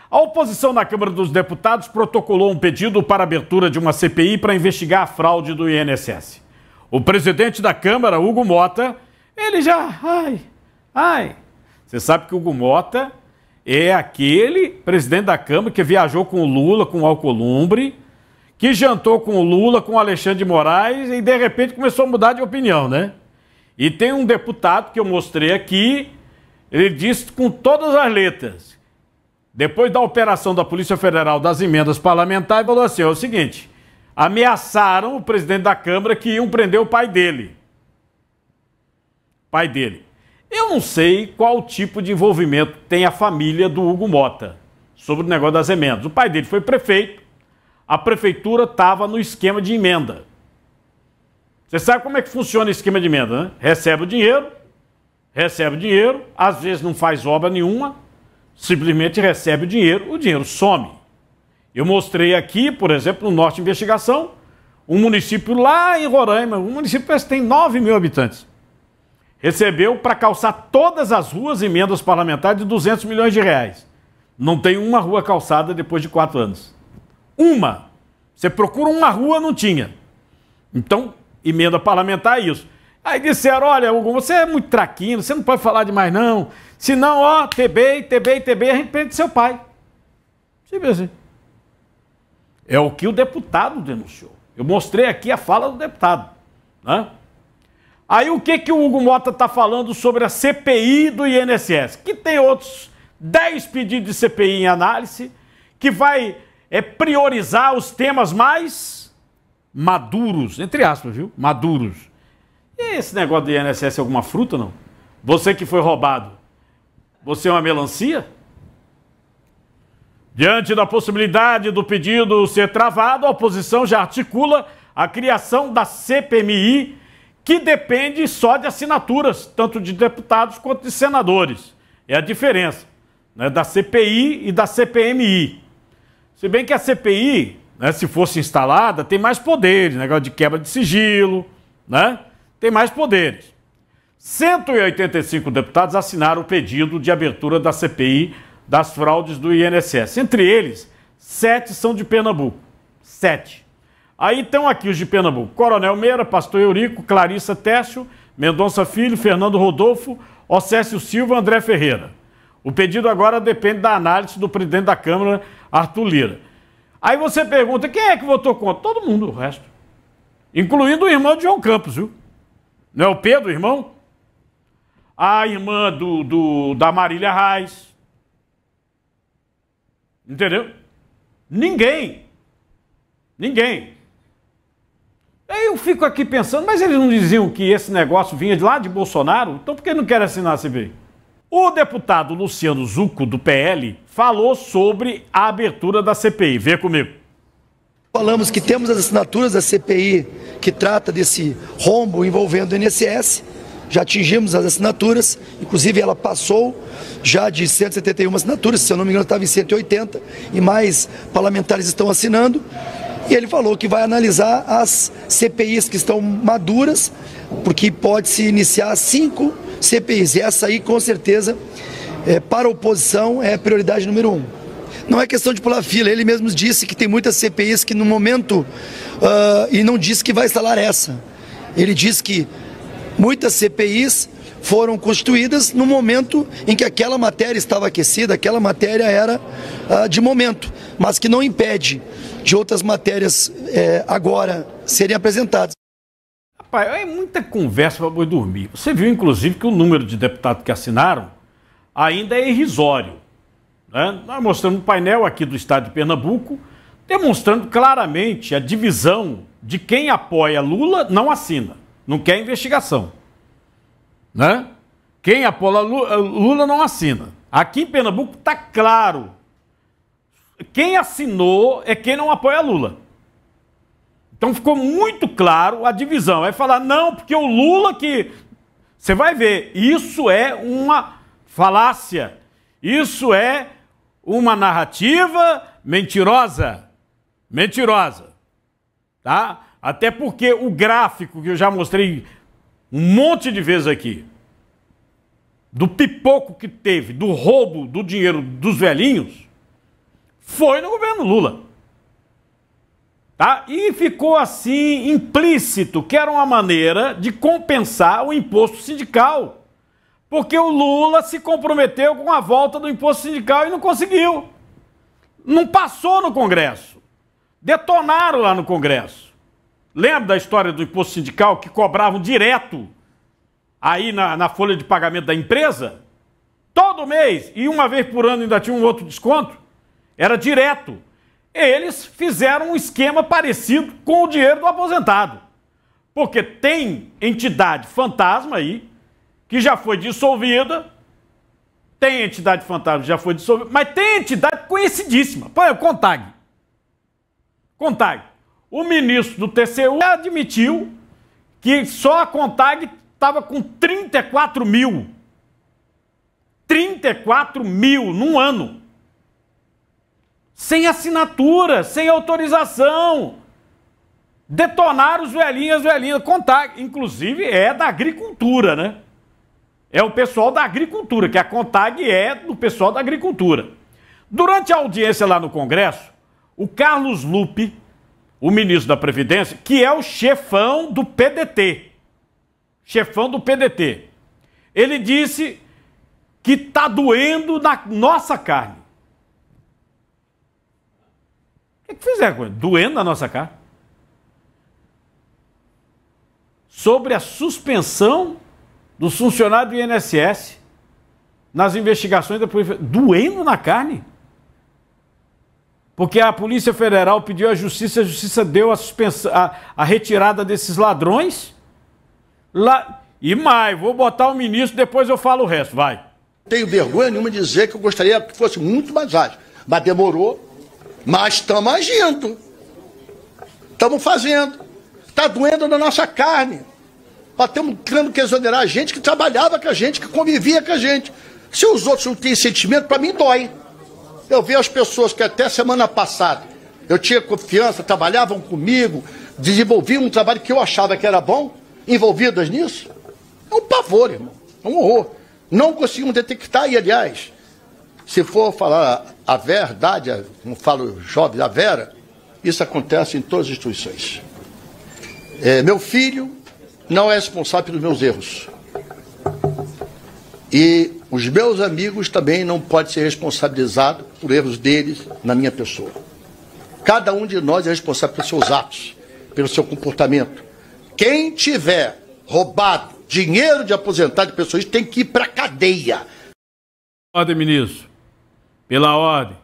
A oposição na Câmara dos Deputados protocolou um pedido para a abertura de uma CPI para investigar a fraude do INSS. O presidente da Câmara, Hugo Mota, ele já... Você sabe que o Hugo Mota é aquele presidente da Câmara que viajou com o Lula, com o Alcolumbre, que jantou com o Lula, com o Alexandre de Moraes e de repente começou a mudar de opinião, né? E tem um deputado que eu mostrei aqui, ele disse com todas as letras, depois da operação da Polícia Federal das emendas parlamentares, falou assim, é o seguinte, ameaçaram o presidente da Câmara que iam prender o pai dele. Eu não sei qual tipo de envolvimento tem a família do Hugo Mota sobre o negócio das emendas. O pai dele foi prefeito, a prefeitura estava no esquema de emenda. Você sabe como é que funciona o esquema de emenda, né? Recebe o dinheiro, às vezes não faz obra nenhuma, simplesmente recebe o dinheiro some. Eu mostrei aqui, por exemplo, no Norte Investigação, um município lá em Roraima, um município que tem 9 mil habitantes. Recebeu para calçar todas as ruas emendas parlamentares de 200 milhões de reais. Não tem uma rua calçada depois de 4 anos. Uma. Você procura uma rua, não tinha. Então, emenda parlamentar é isso. Aí disseram, olha, Hugo, você é muito traquino, você não pode falar demais não. Senão, ó, TB, a gente prende seu pai. Você vê assim. É o que o deputado denunciou. Eu mostrei aqui a fala do deputado, né? Aí o que o Hugo Mota está falando sobre a CPI do INSS? Que tem outros 10 pedidos de CPI em análise, que vai priorizar os temas mais maduros, entre aspas, viu? Maduros. E esse negócio do INSS é alguma fruta, não? Você que foi roubado, você é uma melancia? Diante da possibilidade do pedido ser travado, a oposição já articula a criação da CPMI, que depende só de assinaturas, tanto de deputados quanto de senadores. É a diferença, né, da CPI e da CPMI. Se bem que a CPI, né, se fosse instalada, tem mais poderes, negócio de quebra de sigilo, né? Tem mais poderes. 185 deputados assinaram o pedido de abertura da CPI das fraudes do INSS. Entre eles, 7 são de Pernambuco. 7. Aí estão aqui os de Pernambuco: Coronel Meira, Pastor Eurico, Clarissa Técio, Mendonça Filho, Fernando Rodolfo, Océsio Silva, André Ferreira. O pedido agora depende da análise do presidente da Câmara, Arthur Lira. Aí você pergunta, quem é que votou contra? Todo mundo, o resto. Incluindo o irmão de João Campos, viu? Não é o Pedro, irmão? A irmã da Marília Reis. Entendeu? Ninguém. Aí eu fico aqui pensando, mas eles não diziam que esse negócio vinha de lá de Bolsonaro? Então por que não querem assinar a CPI? O deputado Luciano Zucco, do PL, falou sobre a abertura da CPI. Vê comigo. Falamos que temos as assinaturas da CPI que trata desse rombo envolvendo o INSS. Já atingimos as assinaturas, inclusive ela passou já de 171 assinaturas, se eu não me engano estava em 180, e mais parlamentares estão assinando. E ele falou que vai analisar as CPIs que estão maduras, porque pode-se iniciar 5 CPIs. E essa aí, com certeza, para a oposição, é a prioridade número 1. Não é questão de pular fila, ele mesmo disse que tem muitas CPIs que no momento, e não disse que vai instalar essa. Ele disse que muitas CPIs foram constituídas no momento em que aquela matéria estava aquecida, aquela matéria era de momento, mas que não impede de outras matérias agora serem apresentadas. Rapaz, é muita conversa para boi dormir. Você viu, inclusive, que o número de deputados que assinaram ainda é irrisório, né? Nós mostramos um painel aqui do estado de Pernambuco, demonstrando claramente a divisão de quem apoia Lula não assina, não quer investigação, né? Quem apoia Lula não assina. Aqui em Pernambuco está claro. Quem assinou é quem não apoia Lula. Então ficou muito claro a divisão. Vai falar, não, porque o Lula que... Você vai ver, isso é uma falácia. Isso é uma narrativa mentirosa. Mentirosa. Tá? Até porque o gráfico que eu já mostrei um monte de vezes aqui, do pipoco que teve, do roubo do dinheiro dos velhinhos, foi no governo Lula. Tá? E ficou assim implícito que era uma maneira de compensar o imposto sindical. Porque o Lula se comprometeu com a volta do imposto sindical e não conseguiu. Não passou no Congresso. Detonaram lá no Congresso. Lembra da história do imposto sindical que cobravam direto aí na folha de pagamento da empresa? Todo mês. E uma vez por ano ainda tinha um outro desconto. Era direto. Eles fizeram um esquema parecido com o dinheiro do aposentado. Porque tem entidade fantasma aí, que já foi dissolvida, tem entidade fantasma que já foi dissolvida, mas tem entidade conhecidíssima. Por exemplo, CONTAG. CONTAG. O ministro do TCU admitiu que só a CONTAG estava com 34 mil. 34 mil num ano. Sem assinatura, sem autorização. Detonaram os velhinhos, as velhinhas. CONTAG, inclusive, é da agricultura, né? É o pessoal da agricultura, que a CONTAG é do pessoal da agricultura. Durante a audiência lá no Congresso, o Carlos Lupe, o ministro da Previdência, que é o chefão do PDT, ele disse que está doendo na nossa carne. O que fizeram com ele? Doendo na nossa carne. Sobre a suspensão dos funcionários do INSS nas investigações da Polícia Federal. Doendo na carne. Porque a Polícia Federal pediu à Justiça, a Justiça deu a suspensão, a retirada desses ladrões. E mais, vou botar o ministro, depois eu falo o resto, vai. Tenho vergonha nenhuma de dizer que eu gostaria que fosse muito mais ágil. Mas demorou, mas estamos agindo. Estamos fazendo. Está doendo na nossa carne. Nós estamos tendo que exonerar a gente que trabalhava com a gente, que convivia com a gente. Se os outros não têm sentimento, para mim dói. Eu vejo as pessoas que até semana passada eu tinha confiança, trabalhavam comigo, desenvolviam um trabalho que eu achava que era bom, envolvidas nisso. É um pavor, irmão. É um horror. Não conseguimos detectar, e aliás, se for falar a verdade, como falo jovem, a vera, isso acontece em todas as instituições. Meu filho não é responsável pelos meus erros. E os meus amigos também não podem ser responsabilizados por erros deles na minha pessoa. Cada um de nós é responsável pelos seus atos, pelo seu comportamento. Quem tiver roubado dinheiro de aposentado de pessoas tem que ir para a cadeia. Ordem, ministro. Pela ordem.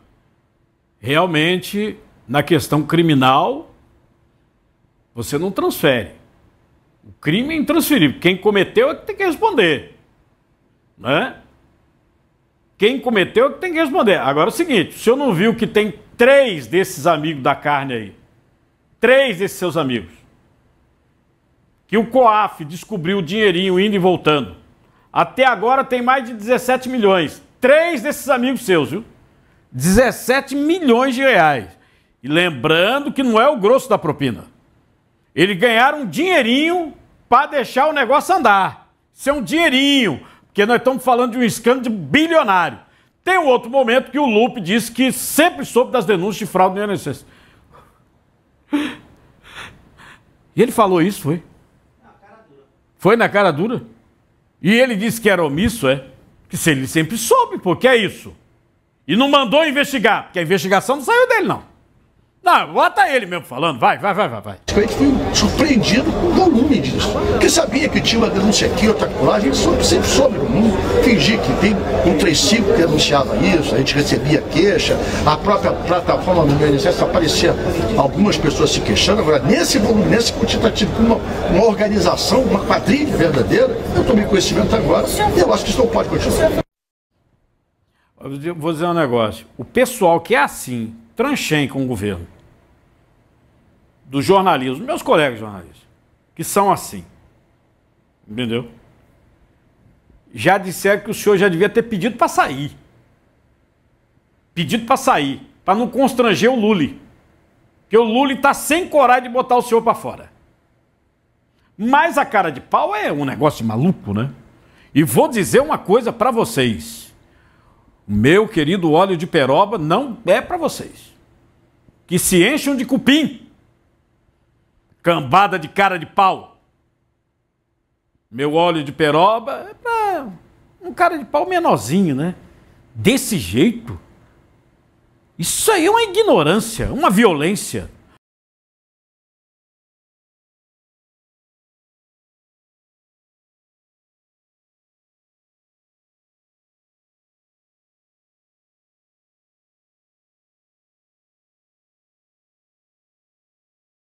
Realmente, na questão criminal, você não transfere. O crime é intransferível. Quem cometeu é que tem que responder. Né? Quem cometeu é que tem que responder. Agora é o seguinte, o senhor não viu que tem 3 desses amigos da carne aí? 3 desses seus amigos. Que o COAF descobriu o dinheirinho indo e voltando. Até agora tem mais de 17 milhões. 3 desses amigos seus, viu? 17 milhões de reais. E lembrando que não é o grosso da propina. Eles ganharam um dinheirinho para deixar o negócio andar. Isso é um dinheirinho, porque nós estamos falando de um escândalo de bilionário. Tem um outro momento que o Lupe disse que sempre soube das denúncias de fraude no INSS. E ele falou isso, foi? Foi na cara dura? E ele disse que era omisso, é? Que se ele sempre soube, pô, que é isso? E não mandou investigar, porque a investigação não saiu dele, não. Não, bota ele mesmo falando, vai. A gente foi surpreendido com o volume disso. Porque sabia que tinha uma denúncia aqui, outra lá, a gente sempre soube no mundo, fingia que tem um 35 que anunciava isso, a gente recebia queixa, a própria plataforma do INSS aparecia algumas pessoas se queixando. Agora, nesse volume, nesse quantitativo, com uma organização, uma quadrilha verdadeira, eu tomei conhecimento agora e eu acho que isso não pode continuar. Eu vou dizer um negócio, o pessoal que é assim, tranchem com o governo, do jornalismo, meus colegas jornalistas, que são assim, entendeu? Já disseram que o senhor já devia ter pedido para sair. Pedido para sair, para não constranger o Lully. Porque o Lully está sem coragem de botar o senhor para fora. Mas a cara de pau é um negócio maluco, né? E vou dizer uma coisa para vocês. O meu querido óleo de peroba não é para vocês. Que se enchem de cupim. Cambada de cara de pau. Meu óleo de peroba é para um cara de pau menorzinho, né? Desse jeito. Isso aí é uma ignorância, uma violência.